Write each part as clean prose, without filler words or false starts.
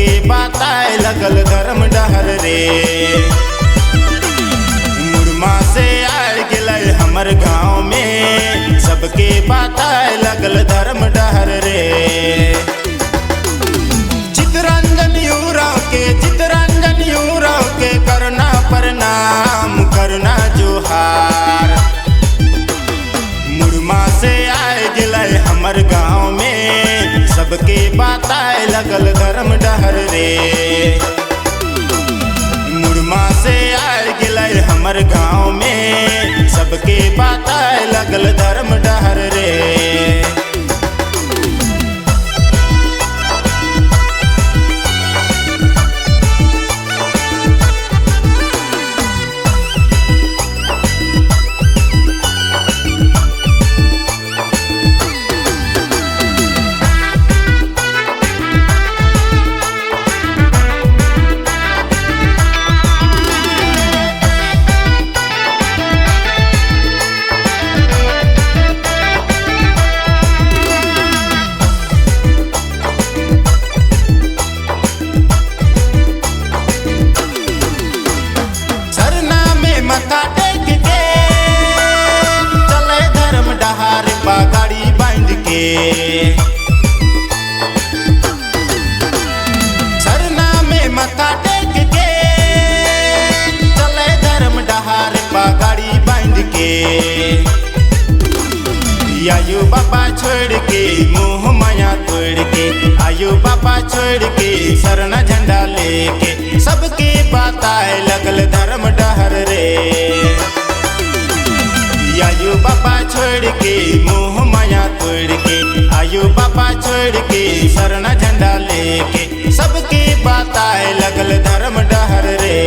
सबके बताए लगल धर्म डहर रे। मुरमा से आए गिलय हमर गाँव में, सबके बताए लगल धर्म डहर रे। चितरंजन यूराव के करना प्रणाम करना जोहार। मुरमा से आए गिलय हमर गाँव में, सबके बताए लगल धर्म डहर रे। मुरमा से आए गिलय हमर गाँव में, सबके बताए लगल धर्म डहर रे। मत्था टेक के चले धर्म डहार पगड़ी बांध के। सरना में मत्था टेक के चले धर्म डहार पगड़ी बांध के। आयु बाबा छोड़ के मोह माया तोड़ के, आयु बाबा छोड़ के सरना झंडा लेके, सबके बताए लगल धर्म डहर रे। आयु बाबा छोड़ के मोह माया तोड़ के, आयु बाबा छोड़ के सरना झंडा लेके, सबके बताए लगल धर्म डहर रे।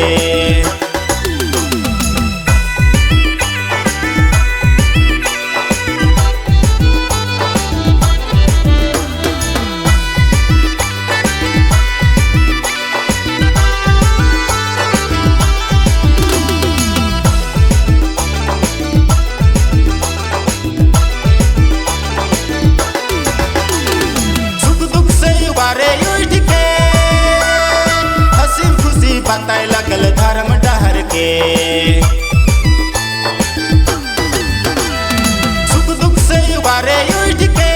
बताए लगल धर्म डहर के, सुख दुख से उबारे उठ के,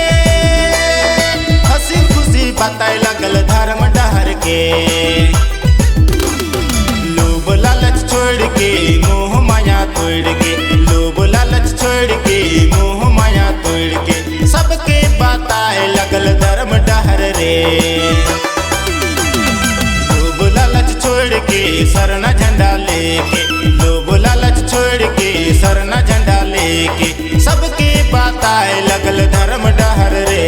हंसी खुशी बताए लगल धर्म डहर के। लोभ लालच छोड़ के मोह माया तोड़ के, लोभ लालच छोड़ के मोह माया तोड़ के, सबके बताए लगल धर्म डहर रे। छोड़ के सरना झंडा लेके, लोभ लालच छोड़ के सरना झंडा लेके, सबके बताए लगल धर्म डहर रे।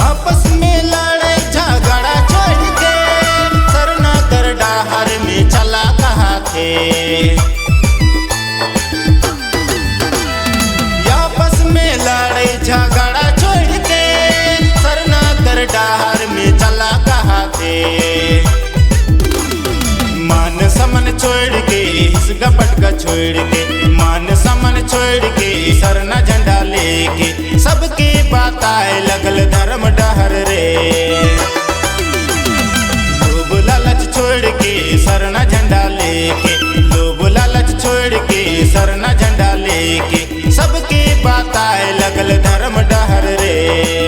आपस में लड़े झगड़ा छोड़ के सरना कर डहर में चला कहा थे। मान समन छोड़ के हिस्सा पटका छोड़ के, मान समन छोड़ के सरना झंडा लेके, सबके बताए लगल धर्म डहर रे। लोभ लालच छोड़ के सरना झंडा लेके, लोभ लालच छोड़ के सरना झंडा लेके, सबके बताए लगल धर्म डहर रे।